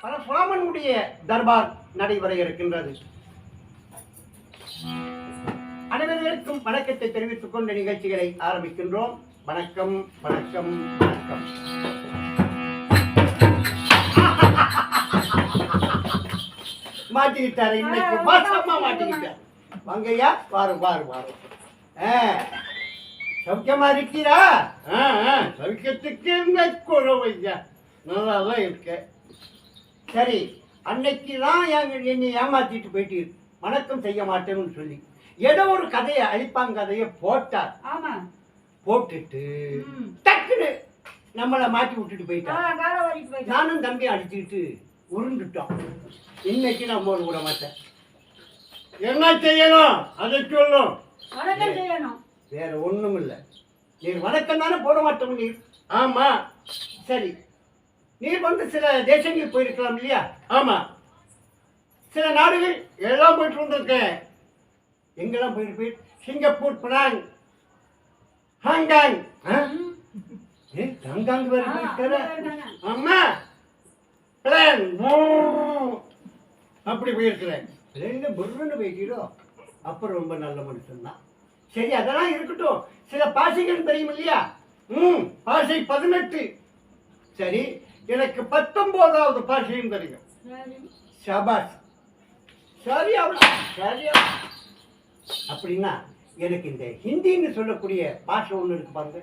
பரசுராமனுடைய தர்பார் நடைபெற இருக்கின்றது. அனைவருக்கும் வணக்கத்தை தெரிவித்துக் கொண்ட நிகழ்ச்சிகளை ஆரம்பிக்கின்றோம். வணக்கம் வணக்கம் வணக்கம். மாட்டிக்கிட்டாரு இன்னைக்கு, மாசமா மாட்டிக்கிட்டார். வாங்கய்யா, வாரும் வாரும் வாரும். சௌக்கியமா இருக்கிறா? சௌக்கியத்துக்கு குறவையா, நல்லாதான் இருக்க. சரி, அன்னைக்கு தான் என்னை ஏமாத்திட்டு போயிட்டு வணக்கம் செய்ய மாட்டேன்னு சொல்லி ஏதோ ஒரு கதையை அழிப்பாங்க கதையை போட்டார். போட்டுட்டு டக்குன்னு நம்மளை மாட்டி விட்டுட்டு போயிட்டான். நானும் தம்பி அடிச்சுக்கிட்டு உருண்டுட்டோம். இன்னைக்கு நம்ம விட மாட்டேன். என்ன செய்யணும் அதை சொல்லும். வேற ஒண்ணும் இல்லை. நீர் வணக்கம் தானே போட மாட்டோம் நீர். ஆமா, சரி. நீர் வந்து சில தேசங்கள் போயிருக்கலாம் இல்லையா? ஆமா, சில நாடுகள் எல்லாம் போயிட்டு வந்திருக்கேன். எங்கெல்லாம் போயிருப்பேன்? Singapore, France, Hong Kong. ஹாங்காங் வேற போயிருக்காரு. ஆமா, பிளான் அப்படி போயிருக்கிறேன். பொருள்னு போயிட்டீரோ, அப்புறம் ரொம்ப நல்ல மனுஷன் தான். சரி, அதெல்லாம் இருக்கட்டும். சில பாஷைகள் தெரியும் இல்லையா? பாஷை 18. சரி, எனக்கு 19வது பாஷையும் தெரியும். ஷபாஷ். சரியா சரியா. அப்படின்னா எனக்கு இந்த ஹிந்தின்னு சொல்லக்கூடிய பாஷை ஒன்று இருக்கு பாருங்க.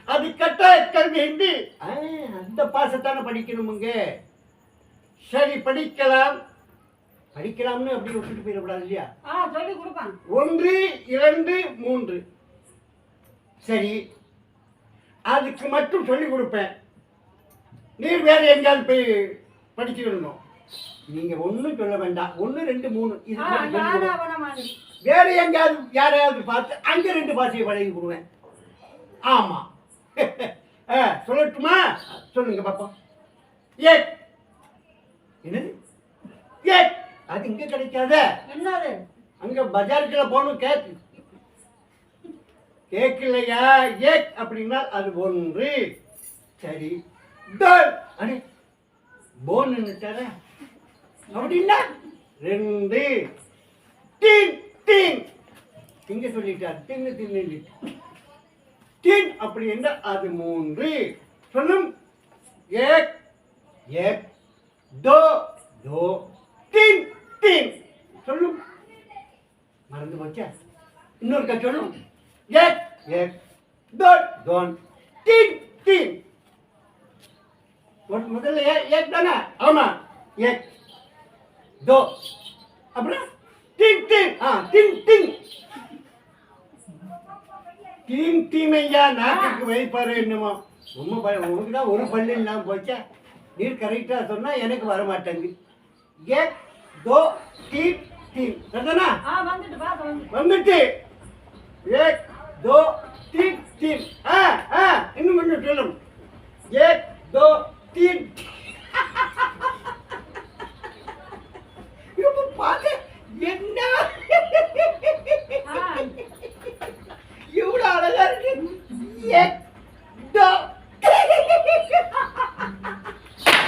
அது கட்டாய கல்வி ஹிந்தி. அந்த பாஷைத்தானே படிக்கணுமுங்க. சரி, படிக்கலாம்னு அப்படி விட்டுட்டு போயிடக்கூடாது இல்லையா? 1 2 3. சரி, அதுக்கு மட்டும் சொல்லி கொடுப்பேன். நீர் வேற எங்கேயாவது போய் படிச்சுக்கணும். நீங்க ஒன்றும் சொல்ல வேண்டாம். 1 2 3 வேற எங்கேயாவது யாரையாவது பார்த்து அங்க 2 பாஷையை பழகி கொடுவேன். ஆமா, சொல்லட்டுமா? சொல்லுங்க பாப்போம். ஏக். என்னது ஏக்? அது இங்க கிடைக்காத. என்னது? அங்க பஜாருக்குள்ள போகணும். கேட்கலையா? ஏக் அப்படின்னா அது 1. சரி, அடே போன்னு அப்படின்னா 2. டீன் டீன் திங்க சொல்லிட்டார். தின்னு தின்னு டீன் அப்படி என்ன அது 3. சொல்லும். ஏக் ஏக் தோ தோ டீன் டீன் சொல்லும். மறந்து போச்சா? இன்னொருக்கா சொல்லும். ஏக் ஏக் தோ தோன் டீன் டீன். முதல்ல ஏக் தானே? ஆமா, ஏக் தோ அப்புறம் டீன் டீன். டீன் டீன் டீன் டீன். ஐயா, நாட்டுக்கு வைப்பாரு என்னமோ. ரொம்ப உனக்கு தான் ஒரு பள்ளி இல்லாம போச்சா? நீர் கரெக்டா சொன்னா எனக்கு வர மாட்டேங்குது. ஏக் தோ டீன் டீன் சரிதானா? வந்துட்டு ஏக் தோ டீன் டீன். இன்னும் கொஞ்சம் சொல்லும். ஏக் தோ டீன். பார்த்து என்ன இவ்வளவு அழகா இருக்கு.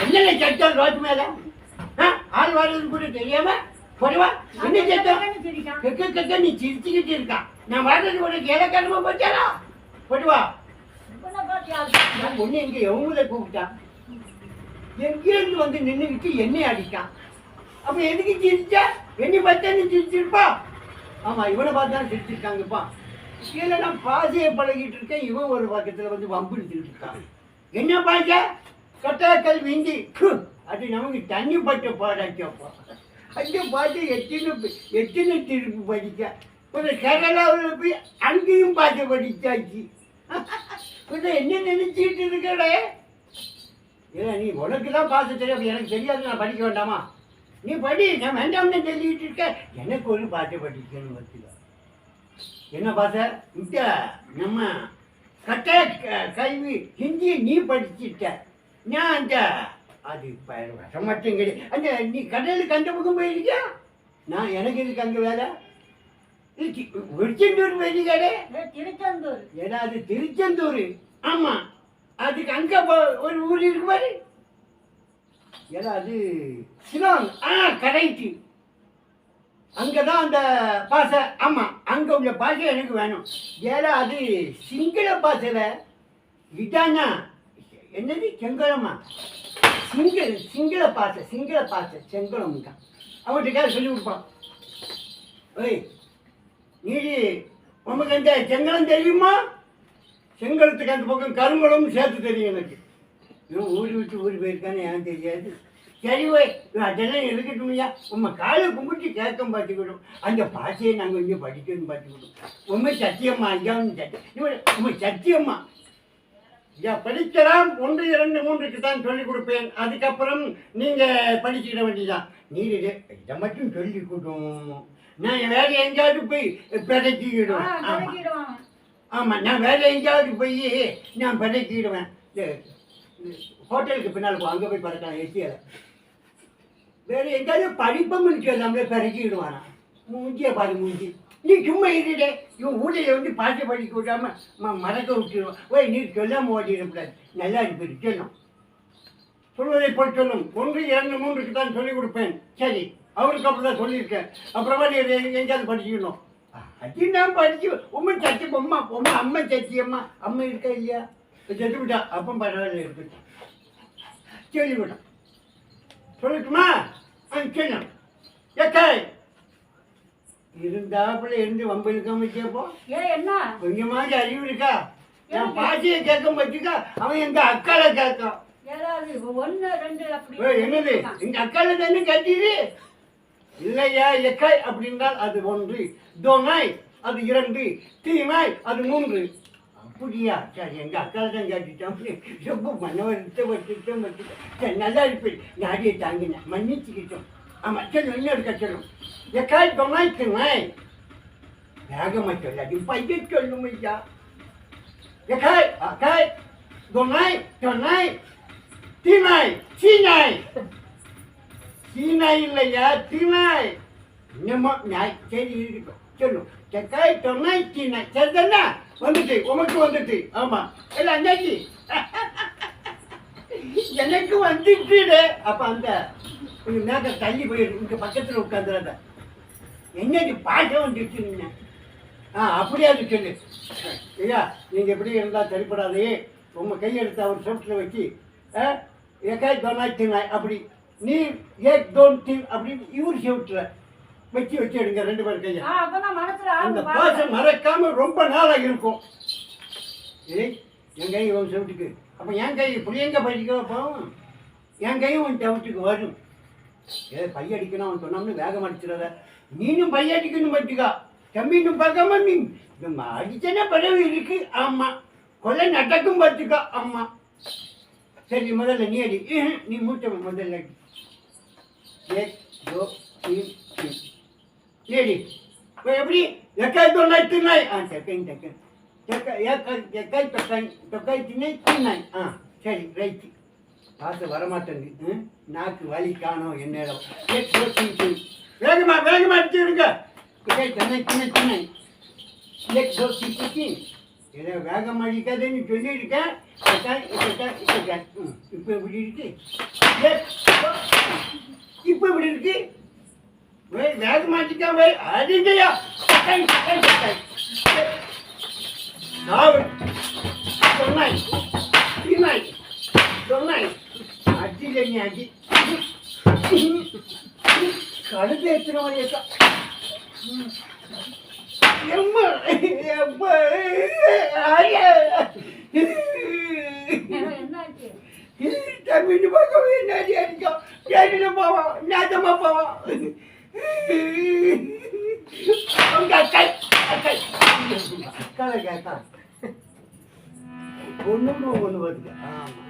என்ன சட்டம் ரோட்டு மேல ஆள் வர்றது கூட தெரியாம போடுவா. என்ன சட்டம்? நீ சிரிச்சுக்கிட்டு இருக்கா. நான் வர்றது உனக்கு இலக்கணமா போச்சாரா? போடுவா. ஒண்ணு இங்க எவங்கள கூப்பிட்டான். எங்கிருந்து வந்து நின்றுக்கிட்டு என்னை அடிக்கான். அப்ப எதுக்கு சிரிச்சா? என்னை பார்த்தா நீ சிரிச்சிருப்பா. ஆமா, இவனை பார்த்தா சிரிச்சிருக்காங்கப்பா. கீழே நான் பாசையை பழகிட்டு இருக்கேன். இவன் ஒரு பக்கத்துல வந்து வம்புன்னு இருக்கான். என்ன பாசை? கட்டாய கல்வி ஹிந்தி. அது நமக்கு தண்ணி பட்ட பாடாச்சப்பா. அந்த பாட்டு எத்தனை திருப்பி படிக்க. ஒரு கேரளாவில் போய் அங்கேயும் பாட்டை படிச்சாச்சு. என்ன நினைச்சிட்டு இருக்கடே? ஏன்னா நீ உனக்கு தான் பாச தெரியும், எனக்கு தெரியாது. நான் படிக்க வேண்டாமா? நீ படி. நான் வேண்டாம்னு சொல்லிட்டு இருக்க. எனக்கு ஒரு பாட்டை படிக்கணும் பத்தில. என்ன பாச? இந்த நம்ம கட்டாய கல்வி ஹிந்தி நீ படிச்சுட்ட. நான் அந்த அது விஷம் மட்டும் கிடையாது. அந்த நீ கடலுக்கு அந்த பக்கம் போயிருக்கியா? நான் எனக்கு இதுக்கு அங்கே வேலை. திருச்செந்தூர் வெளிக்கடை திருச்செந்தூர். ஏன்னா அது திருச்செந்தூர். ஆமா, அதுக்கு அங்க ஒரு ஊர் இருக்கு பாரு. ஏன்னா அது சிலோன். கரெக்ட். அங்கதான் அந்த பாசை. ஆமா, அங்க உள்ள பாசை எனக்கு வேணும். ஏன்னா அது சிங்கள பாசையில இதானா என்னது செங்கலமா சிங்கள பாசை செங்கலம் தான். அவன்கிட்ட சொல்லி கொடுப்பான். ஓய் நீடி உனக்கு அந்த செங்கலம் தெரியுமா? செங்கலத்துக்கு அந்த பக்கம் கருங்கலம் சேர்த்து தெரியும் எனக்கு. இவன் ஊர் விட்டு ஊர் போயிருக்கான்னு எனக்கு தெரியாது. சரி ஓய், அதெல்லாம் இருக்கட்டும்யா. உண்மை காலை கும்பிட்டு கேட்க பார்த்துக்கிடும். அந்த பாசையை நாங்கள் இங்கே படிக்கணும்னு பார்த்துக்கிடும். உண்மை சத்தியம்மா ஐயாவும் சத்தியம். உண்மை சத்தியம்மா ஐயா படிக்கலாம். 1, 2, 3க்கு தான் சொல்லிக் கொடுப்பேன். அதுக்கப்புறம் நீங்கள் படிச்சுக்கிட வேண்டியதான். நீ இதை மட்டும் சொல்லி கொடுக்கும். நான் வேலை எங்கேயாவது போய் பிறக்கிடுவேன். ஆமாம், நான் வேலை எங்கேயாவது போய் நான் பிறக்கிடுவேன். ஹோட்டலுக்கு பின்னால் அங்கே போய் பறக்கலாம். ஏசியில் வேறு எங்கேயாவது படிப்போம்னு சொல்லாமலே பிறக்கிடுவானா. மூஞ்சியை பாரு மூஞ்சி. நீ சும்மா இருடே. இவன் ஊழியில் வந்து பாட்டு படிக்க விடாமல் மறக்க விட்டுருவான். ஓய் நீ சொல்லாமல் ஓட்டிடக்கூடாது. நல்லா இருப்பது சொல்லும். சொல்வதை போல் சொல்லும். 1, 2, 3க்கு தான் சொல்லிக் கொடுப்பேன். சரி, அவருக்கு அப்புறம் தான் சொல்லியிருக்கேன். அப்புறமா நீ எங்கேயாவது படிச்சுக்கணும். அது நான் படிச்சு உண்மை சத்தி அம்மா சத்தியம்மா அம்மா இருக்கா இல்லையா? செத்து விட்டா. அப்போ பரவாயில்ல இருக்கு. சொல்லிவிட்டான். சொல்லட்டுமா? சொல்லும். ஏக்காய் இருந்தாப்புல இருந்து வம்பிழுக்காம கேட்போம். என்ன கொஞ்சமாவது அறிவு இருக்கா? என் பாட்டியை கேட்க மாட்டேக்கா. அவன் எங்க அக்கால கேட்கான். என்னது எங்க அக்கால தானே கேட்டீரு இல்லையா? எக்காய் அப்படின்றால் அது 1, தோனாய் அது 2, தீனாய் அது 3. அப்படியா? சரி, எங்க அக்கால தான் கேட்டுட்டோம். ரொம்ப மனவருத்தம் சரி, நல்லா இருப்பேன். நாடியை தாங்கினேன், மன்னிச்சுக்கிட்டோம். ஆமா சொல்லும். இன்னொரு கட்டணும். எக்காய் தோனாய் தீனாய் வேகமா சொல்லாது. பையன் சொல்லும் ஐயா. எக்காய் அக்காய் தோனாய் தோனாய் தீனாய் சீனாய் சீனாய் இல்லையா? தீனாய். என்னமோ நாய். சரி இருக்கட்டும். சொல்லும். செக்காய் தொன்னாய் சீனாய். சரி தானே? வந்துட்டு உமக்கு வந்துட்டு. ஆமா இல்லை அஞ்சாச்சி எனக்கு வந்துட்டு. அப்ப அந்த கொஞ்சம் மேக்க தள்ளி போயிருக்கு. இங்க பக்கத்துல உட்காந்துறாத. என்னது பாட்ட வந்துட்டு. அப்படியே அது சொல்லு. ஐயா நீங்க எப்படி இருந்தா சரிப்படாதே. உங்க கையெடுத்து அவர் சொட்டில் வச்சு எக்காய் தோனாய் தீனாய் அப்படி நீ 1, 2, 3 அப்படின்னு இவர் செவிட்டுல வச்சு எடுங்க 2 பேர் கையை. அந்த பாசை மறக்காம ரொம்ப நாளா இருக்கும். ஏய் என் கை உன் செவிட்டுக்கு. அப்போ என் கை இப்படி எங்க படிக்க வைப்போம்? என் கையும் உன் செவிட்டுக்கு வரும். பையடிக்கணும் அவன் சொன்னோம்னு வேகம் அடிச்சிடாத. நீனும் பையடிக்கணும் பட்டுக்கா. தம்பின்னு பார்க்காம நீ அடிச்சனா பறவை இருக்கு. ஆமா கொலை நடக்கும் பார்த்துக்கா. ஆமா சரி, முதல்ல நீ அடி. நீ மூட்டை முதல்ல அடி. 1, 2, 3 ஏடி எப்படி? எக்காய் தோனாய் தீனாய். செகண்ட் எக்காய் தொக்காய் தீனாய் தீனாய். சரி ரைட்டு. பார்த்து வரமாட்டேங்குது. நாக்கு வலி காணும் என் நேரம். வேகமா அடிச்சுடுங்க. எக்காய் தோனாய் தீனாய் தீனாய் 1, 2, 3 ஏதோ வேகம் அடிக்காதுன்னு சொல்லியிருக்கேன். இப்போ எப்படி இருக்கு? இப்போ எப்படி இருக்கு? வேகம் அடிக்கா வை அடிங்கயா. சொன்னாய் தீனாய் சொன்னாய் அடியில நீ அடி. கழுத்து எத்தனை தம்பின்னு பார்க்கவே நிறைய அடிக்கும். கேட்டுல போவான், நேதமா போவான். உங்க அக்காய் அக்கால கேட்டா ஒண்ணுக்கு ஒண்ணு வருது. ஆமா